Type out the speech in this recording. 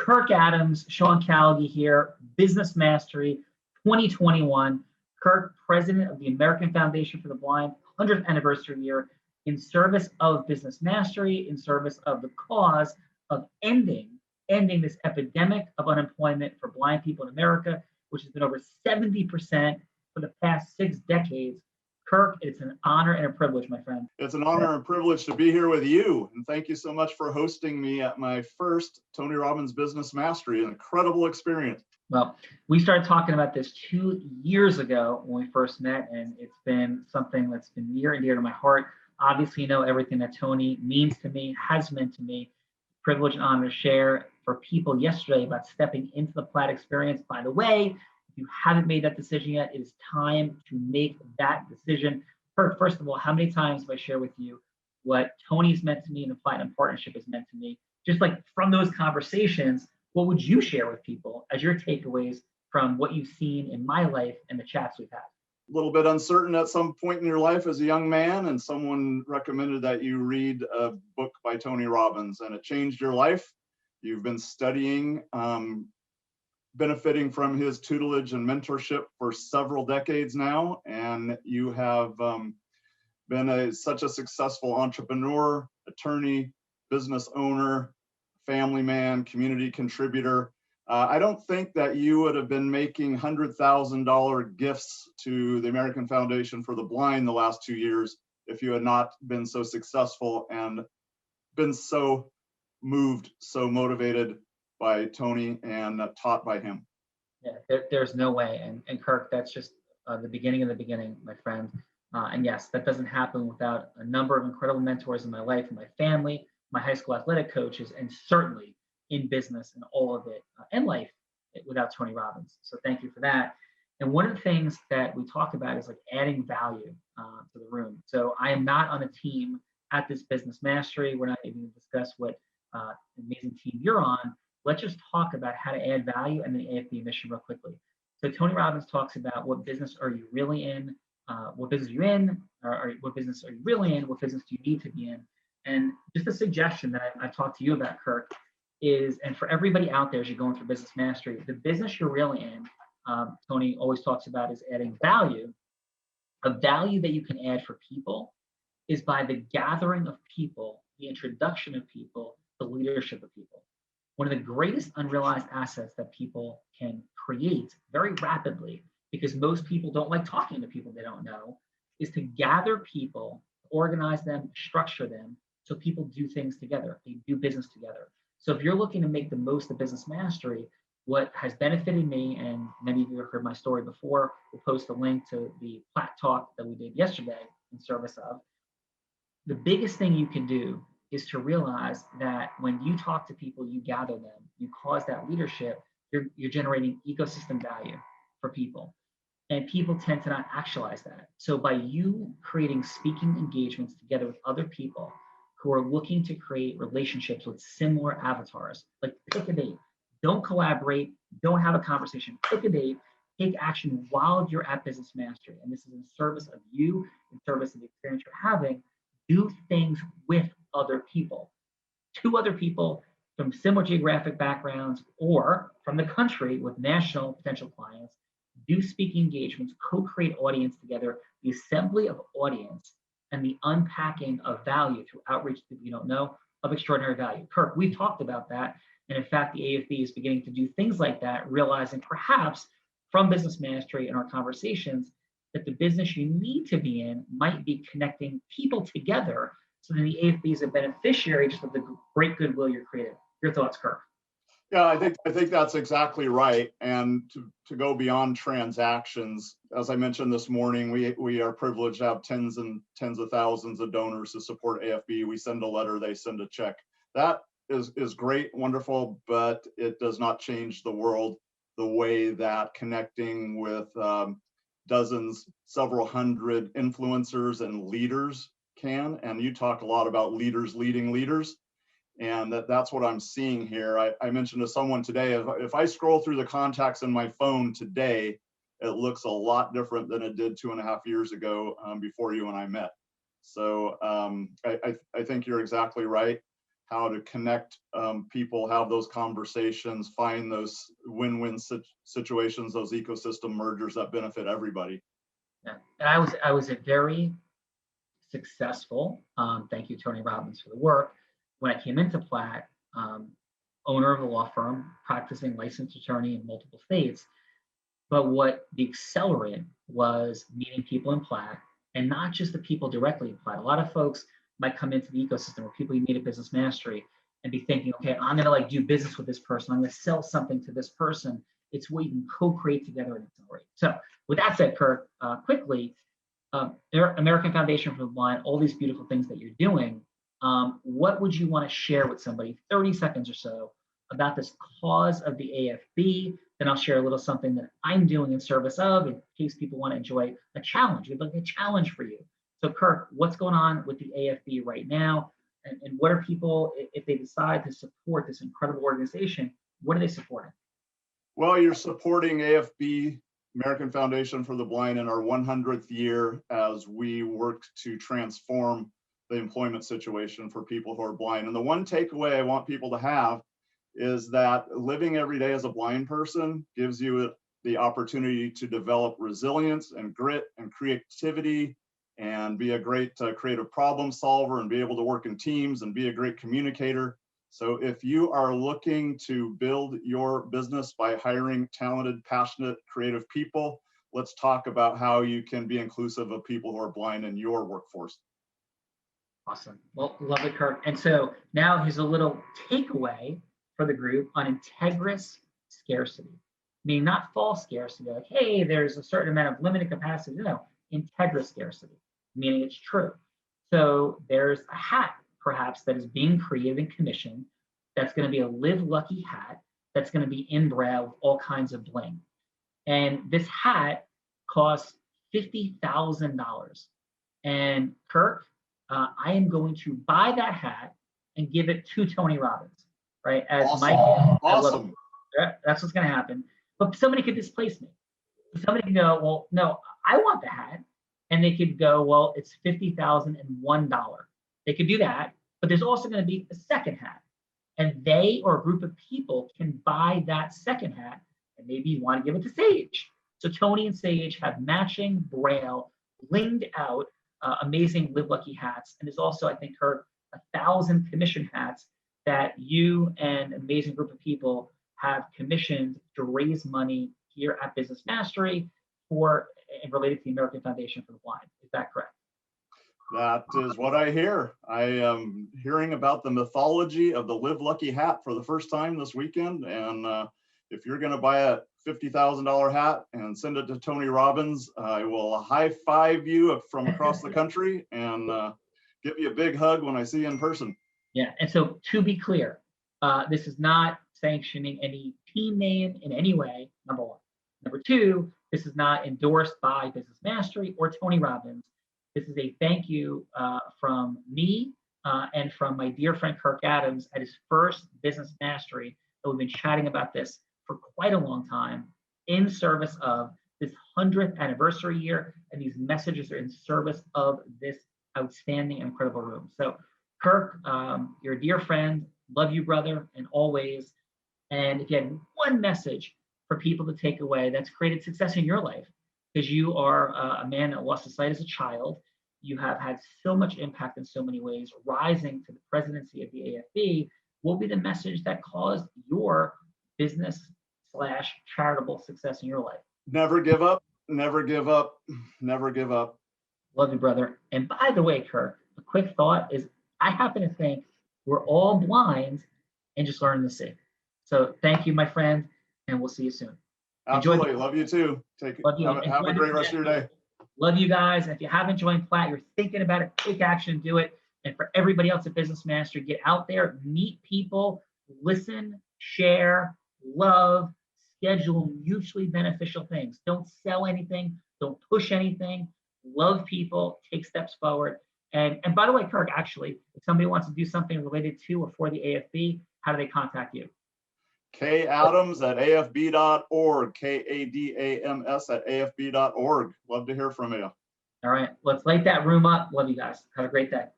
Kirk Adams, Sean Callagy here, Business Mastery 2021. Kirk, president of the American Foundation for the Blind, 100th anniversary year, in service of business mastery, in service of the cause of ending this epidemic of unemployment for blind people in America, which has been over 70% for the past 6 decades. Kirk, it's an honor and a privilege, my friend. It's an honor and privilege to be here with you. And thank you so much for hosting me at my first Tony Robbins Business Mastery. An incredible experience. Well, we started talking about this 2 years ago when we first met, and it's been something that's been near and dear to my heart. Obviously, you know everything that Tony means to me, has meant to me. Privilege and honor to share for people yesterday about stepping into the Plaid experience. By the way, if you haven't made that decision yet, it is time to make that decision. First of all, how many times have I shared with you what Tony's meant to me and the Platinum Partnership has meant to me? Just like from those conversations, what would you share with people as your takeaways from what you've seen in my life and the chats we've had? A little bit uncertain at some point in your life as a young man, and someone recommended that you read a book by Tony Robbins, and it changed your life. You've been studying, benefiting from his tutelage and mentorship for several decades now, and you have been such a successful entrepreneur, attorney, business owner, family man, community contributor. I don't think that you would have been making $100,000 gifts to the American Foundation for the Blind the last 2 years if you had not been so successful and been so moved, so motivated by Tony and taught by him. Yeah, there's no way. And Kirk, that's just the beginning of the beginning, my friend. And yes, that doesn't happen without a number of incredible mentors in my life and my family, my high school athletic coaches, and certainly in business and all of it and life without Tony Robbins. So thank you for that. And one of the things that we talk about is like adding value to the room. So I am not on a team at this Business Mastery. We're not even going to discuss what amazing team you're on. Let's just talk about how to add value and the AFB mission real quickly. So Tony Robbins talks about what business are you really in, what business are you in, or what business are you really in, what business do you need to be in. And just a suggestion that I talked to you about, Kirk, is, and for everybody out there as you're going through Business Mastery, the business you're really in, Tony always talks about is adding value. A value that you can add for people is by the gathering of people, the introduction of people, the leadership of people. One of the greatest unrealized assets that people can create very rapidly, because most people don't like talking to people they don't know, is to gather people, organize them, structure them, so people do things together. They do business together. So if you're looking to make the most of Business Mastery, what has benefited me, and many of you have heard my story before, we'll post a link to the Platt Talk that we did yesterday in service of. The biggest thing you can do is to realize that when you talk to people, you gather them, you cause that leadership, you're generating ecosystem value for people. And people tend to not actualize that. So by you creating speaking engagements together with other people who are looking to create relationships with similar avatars, like pick a date, don't collaborate, don't have a conversation, pick a date, take action while you're at Business Mastery. And this is in service of you, in service of the experience you're having. Do things with other people, 2 other people from similar geographic backgrounds or from the country with national potential clients. Do speaking engagements, co-create audience together, the assembly of audience and the unpacking of value through outreach to people you don't know, of extraordinary value. Kirk, we've talked about that. And in fact, the AFB is beginning to do things like that, realizing perhaps from Business Mastery and our conversations that the business you need to be in might be connecting people together so that the AFB is a beneficiary just of the great goodwill you're creating. Your thoughts, Kirk? Yeah, I think that's exactly right. And to go beyond transactions, as I mentioned this morning, we are privileged to have tens and tens of thousands of donors to support AFB. We send a letter, they send a check. That is great, wonderful, but it does not change the world the way that connecting with dozens, several hundred influencers and leaders can. And you talk a lot about leaders leading leaders. And that's what I'm seeing here. I mentioned to someone today, if I scroll through the contacts in my phone today, it looks a lot different than it did 2.5 years ago before you and I met. So I think you're exactly right. how to connect people, have those conversations, find those win-win situations, those ecosystem mergers that benefit everybody. Yeah. And I was a very successful, thank you, Tony Robbins, for the work. When I came into Platt, owner of a law firm, practicing licensed attorney in multiple states. But what the accelerant was meeting people in Platt, and not just the people directly in Platt. A lot of folks might come into the ecosystem or people you meet at Business Mastery and be thinking, okay, I'm going to like do business with this person. I'm going to sell something to this person. It's what you can co-create together and accelerate. So with that said, Kirk, quickly, American Foundation for the Blind, all these beautiful things that you're doing, what would you want to share with somebody, 30 seconds or so, about this cause of the AFB? Then I'll share a little something that I'm doing in service of, in case people want to enjoy a challenge. We'd like a challenge for you. So Kirk, what's going on with the AFB right now? And what are people, if they decide to support this incredible organization, what are they supporting? Well, you're supporting AFB, American Foundation for the Blind, in our 100th year as we work to transform the employment situation for people who are blind. And the one takeaway I want people to have is that living every day as a blind person gives you the opportunity to develop resilience and grit and creativity and be a great creative problem solver and be able to work in teams and be a great communicator. So if you are looking to build your business by hiring talented, passionate, creative people, let's talk about how you can be inclusive of people who are blind in your workforce. Awesome. Well, love it, Kirk. And so now here's a little takeaway for the group on integrous scarcity, meaning not false scarcity, like, hey, there's a certain amount of limited capacity. No, integrous scarcity, meaning it's true. So there's a hat, perhaps, that is being created and commissioned that's going to be a Live Lucky hat that's going to be inbred with all kinds of bling. And this hat costs $50,000. And Kirk, I am going to buy that hat and give it to Tony Robbins, right? As awesome. my gift. Awesome. That's what's going to happen. But somebody could displace me. Somebody can go, well, no, I want the hat. And they could go, well, it's $50,001. They could do that. But there's also going to be a second hat. And they or a group of people can buy that second hat. And maybe you want to give it to Sage. So Tony and Sage have matching Braille, blinged out, amazing Live Lucky hats. And there's also, I think, Kirk, 1,000 commission hats that you and an amazing group of people have commissioned to raise money here at Business Mastery for and related to the American Foundation for the Blind. Is that correct? That is what I hear. I am hearing about the mythology of the Live Lucky hat for the first time this weekend. And if you're going to buy a $50,000 hat and send it to Tony Robbins, I will high five you from across the country and give you a big hug when I see you in person. Yeah. And so to be clear, this is not sanctioning any team name in any way, number one. Number two, this is not endorsed by Business Mastery or Tony Robbins. This is a thank you from me and from my dear friend Kirk Adams at his first Business Mastery. And we've been chatting about this for quite a long time in service of this 100th anniversary year. And these messages are in service of this outstanding and incredible room. So Kirk, you're a dear friend, love you, brother, and always. And if you had one message for people to take away that's created success in your life, because you are a man that lost his sight as a child, you have had so much impact in so many ways, rising to the presidency of the AFB, what will be the message that caused your business/charitable success in your life? Never give up, never give up, never give up. Love you, brother. And by the way, Kirk, a quick thought is I happen to think we're all blind and just learning to see. So thank you, my friend, and we'll see you soon. Absolutely. Love you too. Have a great rest of your day. Love you guys. And if you haven't joined Platt, you're thinking about it, take action, do it. And for everybody else at Business Mastery, get out there, meet people, listen, share, love, schedule mutually beneficial things. Don't sell anything. Don't push anything. Love people, take steps forward. And by the way, Kirk, actually, if somebody wants to do something related to or for the AFB, how do they contact you? kadams@afb.org, KADAMS@afb.org. Love to hear from you. All right, let's light that room up. Love you guys. Have a great day.